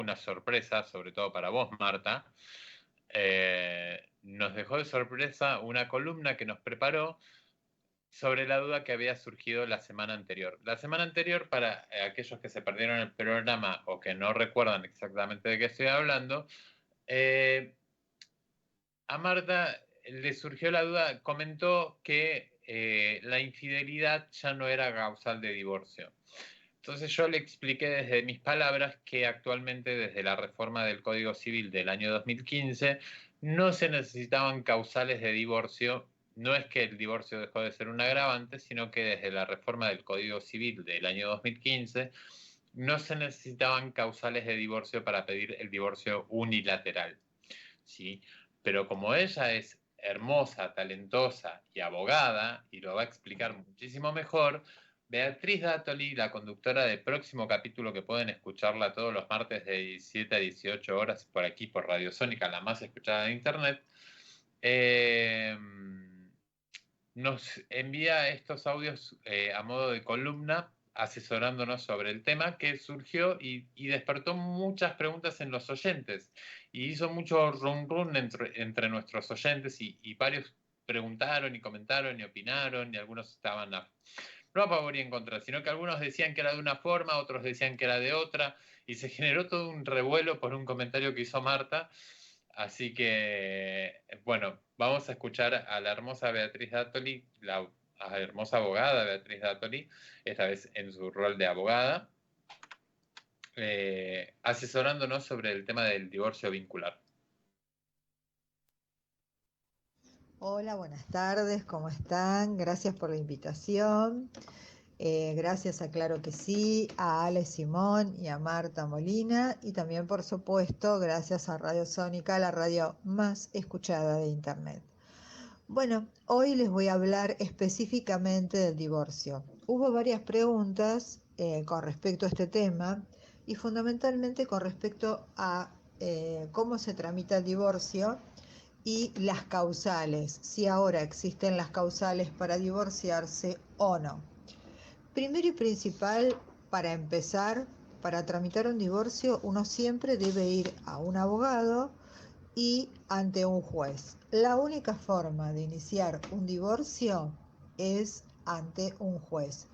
una sorpresa, sobre todo para vos, Marta. Nos dejó de sorpresa una columna que nos preparó sobre la duda que había surgido la semana anterior. La semana anterior, para aquellos que se perdieron el programa o que no recuerdan exactamente de qué estoy hablando, a Marta le surgió la duda, comentó que la infidelidad ya no era causal de divorcio. Entonces yo le expliqué desde mis palabras que actualmente desde la reforma del Código Civil del año 2015 no se necesitaban causales de divorcio. No es que el divorcio dejó de ser un agravante, sino que desde la reforma del Código Civil del año 2015 no se necesitaban causales de divorcio para pedir el divorcio unilateral. ¿Sí? Pero como ella es hermosa, talentosa y abogada, y lo va a explicar muchísimo mejor, Beatriz Dátoli, la conductora del próximo capítulo, que pueden escucharla todos los martes de 17 a 18 horas por aquí, por Radio Sónica, la más escuchada de Internet, nos envía estos audios a modo de columna, asesorándonos sobre el tema que surgió y despertó muchas preguntas en los oyentes y hizo mucho run run entre nuestros oyentes y varios preguntaron y comentaron y opinaron y algunos estaban no a favor y en contra, sino que algunos decían que era de una forma, otros decían que era de otra y se generó todo un revuelo por un comentario que hizo Marta. Así que, bueno, vamos a escuchar a la hermosa Beatriz Dátoli, la hermosa abogada Beatriz Dátoli, esta vez en su rol de abogada, asesorándonos sobre el tema del divorcio vincular. Hola, buenas tardes, ¿cómo están? Gracias por la invitación. Gracias a Claro que sí, a Ale Simón y a Marta Molina. Y también, por supuesto, gracias a Radio Sónica, la radio más escuchada de Internet. Bueno, hoy les voy a hablar específicamente del divorcio. Hubo varias preguntas con respecto a este tema y fundamentalmente con respecto a cómo se tramita el divorcio y las causales, si ahora existen las causales para divorciarse o no. Primero y principal, para empezar, para tramitar un divorcio, uno siempre debe ir a un abogado y ante un juez. La única forma de iniciar un divorcio es ante un juez.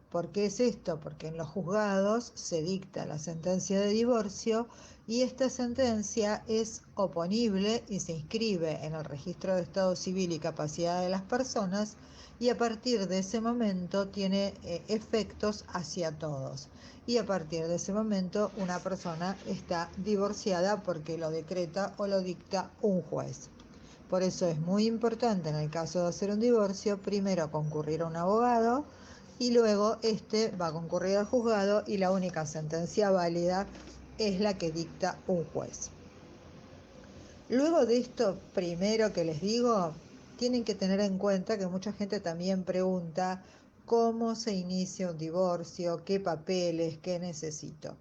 ¿Por qué es esto? Porque en los juzgados se dicta la sentencia de divorcio y esta sentencia es oponible y se inscribe en el registro de estado civil y capacidad de las personas y a partir de ese momento tiene efectos hacia todos. Y a partir de ese momento una persona está divorciada porque lo decreta o lo dicta un juez. Por eso es muy importante en el caso de hacer un divorcio, primero concurrir a un abogado y luego este va a concurrir al juzgado y la única sentencia válida es la que dicta un juez. Luego de esto primero que les digo, tienen que tener en cuenta que mucha gente también pregunta cómo se inicia un divorcio, qué papeles, qué necesito.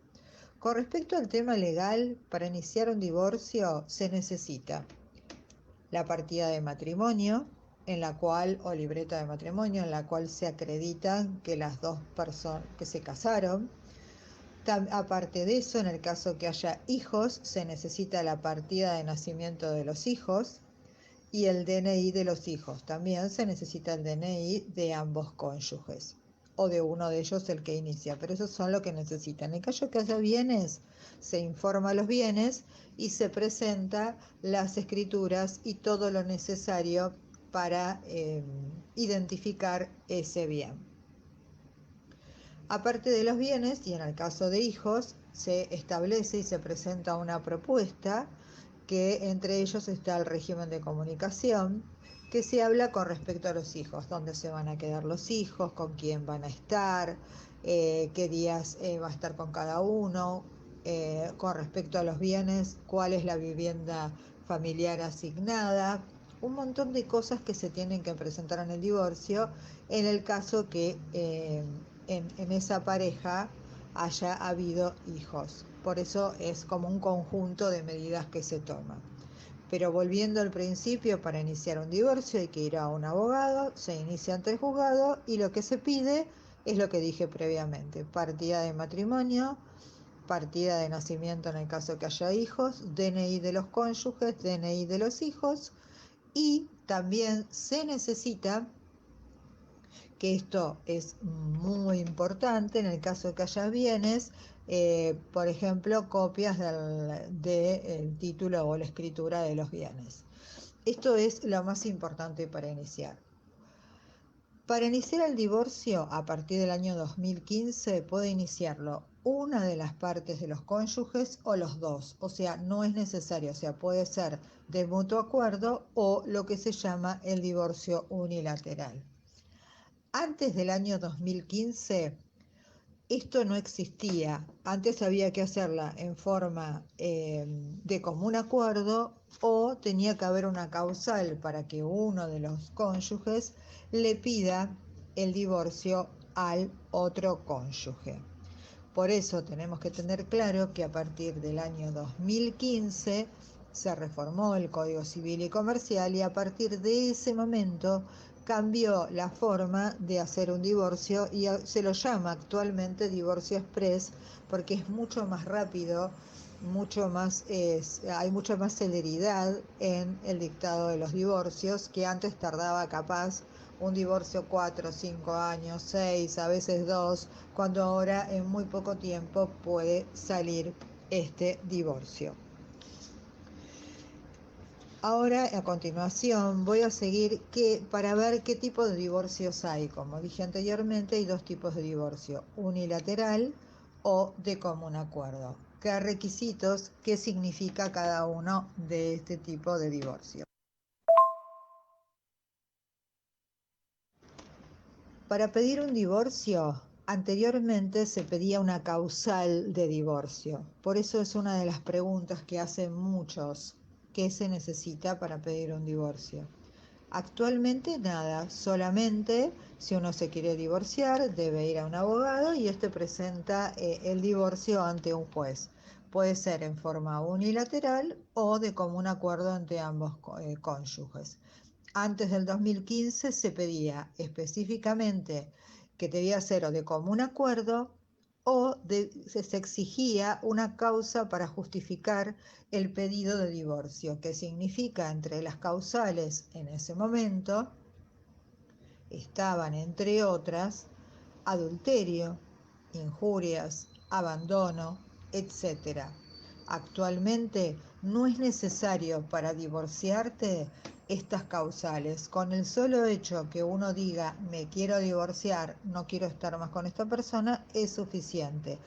Con respecto al tema legal, para iniciar un divorcio se necesita la partida de matrimonio, en la cual, o libreta de matrimonio, en la cual se acredita que las dos personas que se casaron. Aparte de eso, en el caso que haya hijos, se necesita la partida de nacimiento de los hijos y el DNI de los hijos. También se necesita el DNI de ambos cónyuges o de uno de ellos el que inicia, pero esos son lo que necesitan. En el caso que haya bienes, se informa los bienes y se presenta las escrituras y todo lo necesario para identificar ese bien. Aparte de los bienes, y en el caso de hijos, se establece y se presenta una propuesta que entre ellos está el régimen de comunicación, que se habla con respecto a los hijos, dónde se van a quedar los hijos, con quién van a estar, qué días va a estar con cada uno, con respecto a los bienes, cuál es la vivienda familiar asignada, un montón de cosas que se tienen que presentar en el divorcio en el caso que en esa pareja haya habido hijos. Por eso es como un conjunto de medidas que se toman. Pero volviendo al principio, para iniciar un divorcio hay que ir a un abogado, se inicia ante el juzgado y lo que se pide es lo que dije previamente: partida de matrimonio, partida de nacimiento en el caso que haya hijos, DNI de los cónyuges, DNI de los hijos, y también se necesita, que esto es muy importante en el caso de que haya bienes, por ejemplo, copias del título o la escritura de los bienes. Esto es lo más importante para iniciar. Para iniciar el divorcio, a partir del año 2015, puede iniciarlo una de las partes de los cónyuges o los dos. O sea, no es necesario, o sea, puede ser de mutuo acuerdo o lo que se llama el divorcio unilateral. Antes del año 2015, esto no existía. Antes había que hacerla en forma de común acuerdo o tenía que haber una causal para que uno de los cónyuges le pida el divorcio al otro cónyuge. Por eso tenemos que tener claro que a partir del año 2015 se reformó el Código Civil y Comercial y a partir de ese momento cambió la forma de hacer un divorcio y se lo llama actualmente divorcio express porque es mucho más rápido, hay mucha más celeridad en el dictado de los divorcios, que antes tardaba capaz un divorcio 4, 5 años, 6, a veces 2, cuando ahora en muy poco tiempo puede salir este divorcio. Ahora, a continuación, voy a seguir para ver qué tipo de divorcios hay. Como dije anteriormente, hay dos tipos de divorcio, unilateral o de común acuerdo. ¿Qué requisitos, qué significa cada uno de este tipo de divorcio? Para pedir un divorcio, anteriormente se pedía una causal de divorcio. Por eso es una de las preguntas que hacen muchos. ¿Qué se necesita para pedir un divorcio? Actualmente nada, solamente si uno se quiere divorciar debe ir a un abogado y este presenta el divorcio ante un juez. Puede ser en forma unilateral o de común acuerdo entre ambos cónyuges. Antes del 2015 se pedía específicamente que debía ser o de común acuerdo o se exigía una causa para justificar el pedido de divorcio, que significa entre las causales en ese momento estaban, entre otras, adulterio, injurias, abandono, etc. Actualmente no es necesario para divorciarte estas causales. Con el solo hecho que uno diga me quiero divorciar, no quiero estar más con esta persona, es suficiente.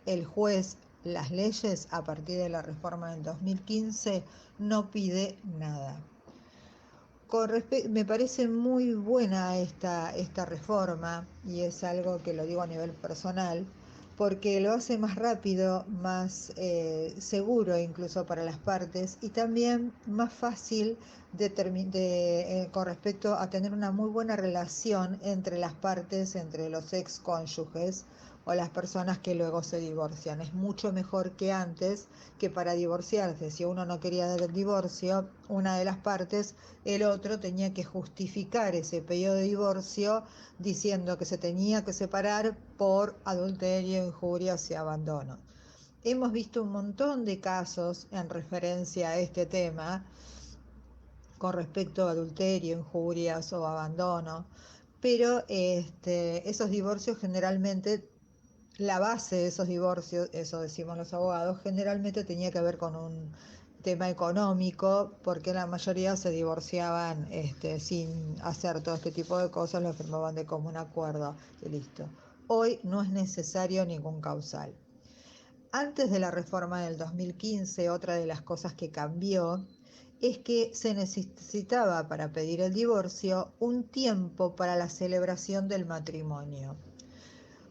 El juez, las leyes a partir de la reforma del 2015 no pide nada. Me parece muy buena esta reforma y es algo que lo digo a nivel personal porque lo hace más rápido, más seguro incluso para las partes y también más fácil con respecto a tener una muy buena relación entre las partes, entre los ex cónyuges o las personas que luego se divorcian. Es mucho mejor que antes, que para divorciarse, si uno no quería dar el divorcio, una de las partes, el otro tenía que justificar ese pedido de divorcio diciendo que se tenía que separar por adulterio, injurias y abandono. Hemos visto un montón de casos en referencia a este tema con respecto a adulterio, injurias o abandono, pero esos divorcios generalmente, la base de esos divorcios, eso decimos los abogados, generalmente tenía que ver con un tema económico, porque la mayoría se divorciaban sin hacer todo este tipo de cosas, lo firmaban de común acuerdo y listo. Hoy no es necesario ningún causal. Antes de la reforma del 2015, otra de las cosas que cambió es que se necesitaba para pedir el divorcio un tiempo para la celebración del matrimonio.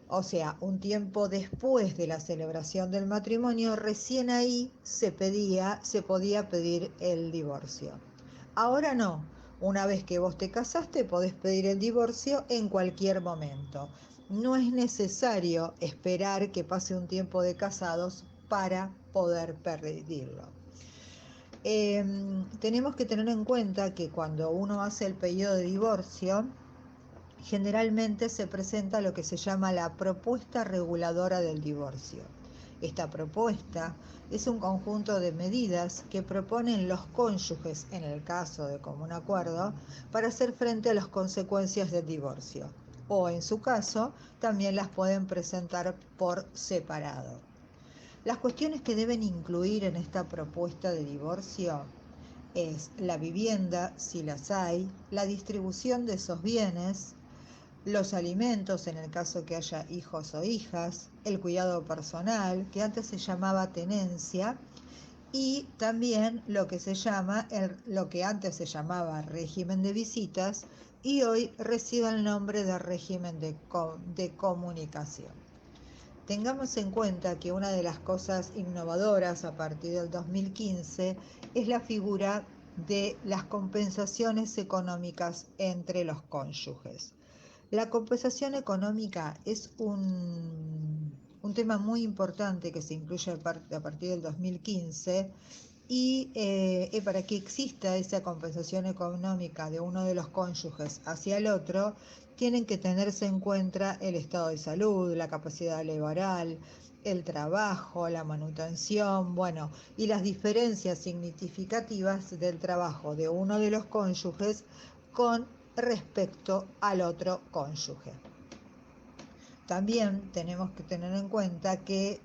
O sea, un tiempo después de la celebración del matrimonio, recién ahí se podía pedir el divorcio. Ahora no, una vez que vos te casaste podés pedir el divorcio en cualquier momento. No es necesario esperar que pase un tiempo de casados para poder pedirlo. Tenemos que tener en cuenta que cuando uno hace el pedido de divorcio, generalmente se presenta lo que se llama la propuesta reguladora del divorcio. Esta propuesta es un conjunto de medidas que proponen los cónyuges en el caso de común acuerdo para hacer frente a las consecuencias del divorcio, o en su caso también las pueden presentar por separado. Las cuestiones que deben incluir en esta propuesta de divorcio es la vivienda, si las hay, la distribución de esos bienes, los alimentos en el caso que haya hijos o hijas, el cuidado personal, que antes se llamaba tenencia, y también lo que lo que antes se llamaba régimen de visitas y hoy recibe el nombre de régimen de comunicación. Tengamos en cuenta que una de las cosas innovadoras a partir del 2015 es la figura de las compensaciones económicas entre los cónyuges. La compensación económica es un tema muy importante que se incluye a partir del 2015 y para que exista esa compensación económica de uno de los cónyuges hacia el otro, tienen que tenerse en cuenta el estado de salud, la capacidad laboral, el trabajo, la manutención, bueno, y las diferencias significativas del trabajo de uno de los cónyuges con respecto al otro cónyuge. También tenemos que tener en cuenta que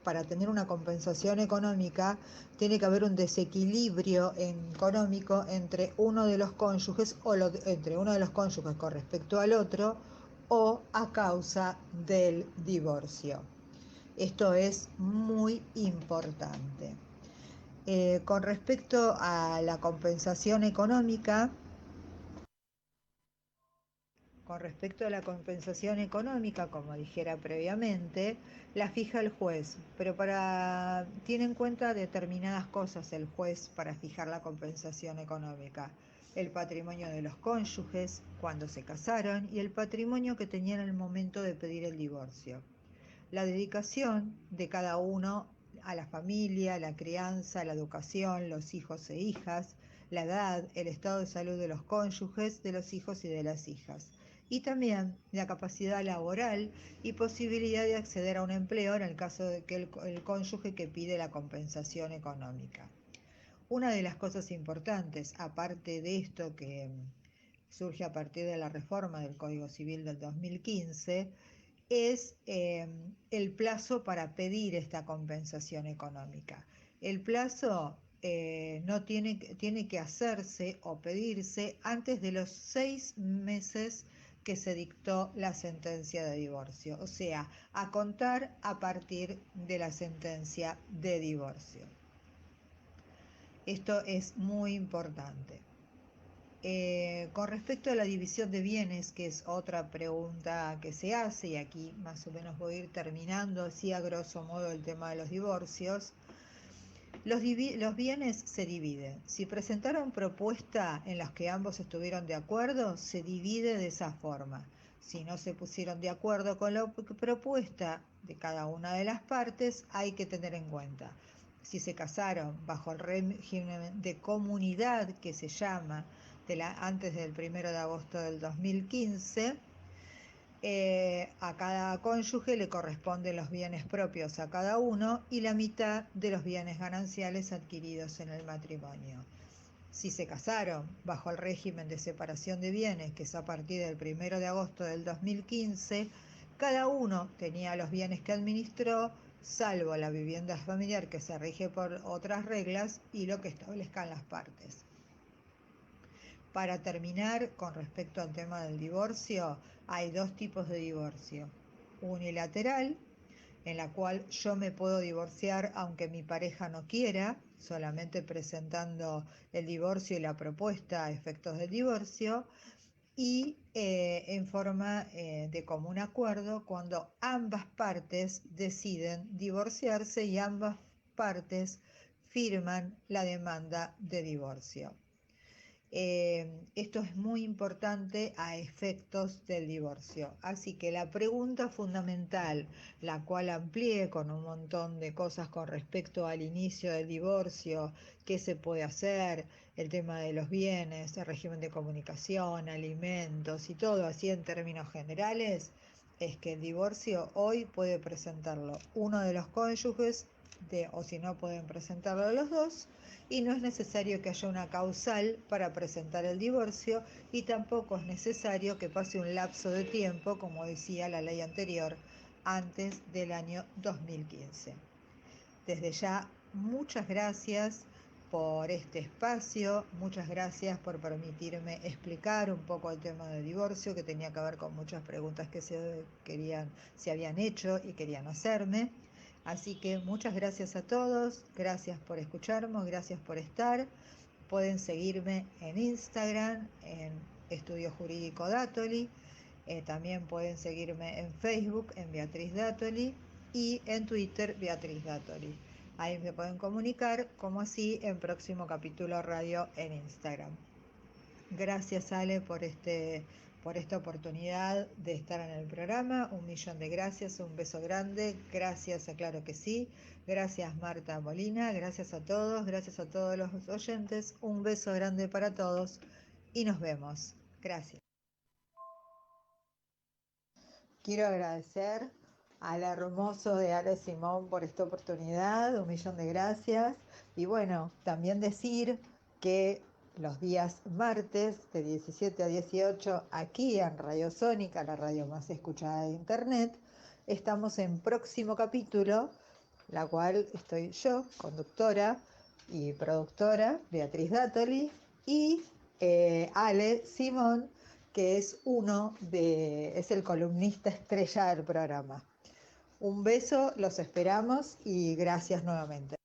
para tener una compensación económica tiene que haber un desequilibrio económico entre uno de los cónyuges entre uno de los cónyuges con respecto al otro o a causa del divorcio. Esto es muy importante. Con respecto a la compensación económica, como dijera previamente, la fija el juez, pero tiene en cuenta determinadas cosas el juez para fijar la compensación económica. El patrimonio de los cónyuges cuando se casaron y el patrimonio que tenían en el momento de pedir el divorcio. La dedicación de cada uno a la familia, la crianza, la educación, los hijos e hijas, la edad, el estado de salud de los cónyuges, de los hijos y de las hijas. Y también la capacidad laboral y posibilidad de acceder a un empleo en el caso de que el cónyuge que pide la compensación económica. Una de las cosas importantes, aparte de esto que surge a partir de la reforma del Código Civil del 2015, es el plazo para pedir esta compensación económica. El plazo no tiene que hacerse o pedirse antes de los 6 meses que se dictó la sentencia de divorcio, o sea, a contar a partir de la sentencia de divorcio. Esto es muy importante. Con respecto a la división de bienes, que es otra pregunta que se hace, y aquí más o menos voy a ir terminando así a grosso modo el tema de los divorcios, los bienes se dividen. Si presentaron propuesta en las que ambos estuvieron de acuerdo, se divide de esa forma. Si no se pusieron de acuerdo con la propuesta de cada una de las partes, hay que tener en cuenta. Si se casaron bajo el régimen de comunidad que se llama antes del 1 de agosto del 2015, a cada cónyuge le corresponden los bienes propios a cada uno y la mitad de los bienes gananciales adquiridos en el matrimonio. Si se casaron bajo el régimen de separación de bienes, que es a partir del 1 de agosto del 2015, cada uno tenía los bienes que administró, salvo la vivienda familiar que se rige por otras reglas y lo que establezcan las partes. Para terminar, con respecto al tema del divorcio, hay dos tipos de divorcio. Unilateral, en la cual yo me puedo divorciar aunque mi pareja no quiera, solamente presentando el divorcio y la propuesta a efectos del divorcio, y en forma de común acuerdo cuando ambas partes deciden divorciarse y ambas partes firman la demanda de divorcio. Esto es muy importante a efectos del divorcio. Así que la pregunta fundamental, la cual amplié con un montón de cosas con respecto al inicio del divorcio, qué se puede hacer, el tema de los bienes, el régimen de comunicación, alimentos y todo así en términos generales, es que el divorcio hoy puede presentarlo uno de los cónyuges, o si no pueden presentarlo los dos, y no es necesario que haya una causal para presentar el divorcio, y tampoco es necesario que pase un lapso de tiempo, como decía la ley anterior, antes del año 2015. Desde ya, muchas gracias por este espacio, muchas gracias por permitirme explicar un poco el tema del divorcio, que tenía que ver con muchas preguntas que se habían hecho y querían hacerme. Así que muchas gracias a todos, gracias por escucharme, gracias por estar. Pueden seguirme en Instagram, en Estudio Jurídico Dátoli. También pueden seguirme en Facebook, en Beatriz Dátoli, y en Twitter, Beatriz Dátoli. Ahí me pueden comunicar, como así en próximo capítulo radio en Instagram. Gracias, Ale, por esta oportunidad de estar en el programa. 1.000.000 de gracias, un beso grande. Gracias a Claro que sí. Gracias, Marta Molina. Gracias a todos los oyentes. Un beso grande para todos y nos vemos. Gracias. Quiero agradecer al hermoso de Ale Simón por esta oportunidad, 1.000.000 de gracias. Y bueno, también decir que los días martes de 17 a 18 aquí en Radio Sónica, la radio más escuchada de internet, estamos en próximo capítulo, la cual estoy yo, conductora y productora, Beatriz Dátoli, y Ale Simón, que es el columnista estrella del programa. Un beso, los esperamos y gracias nuevamente.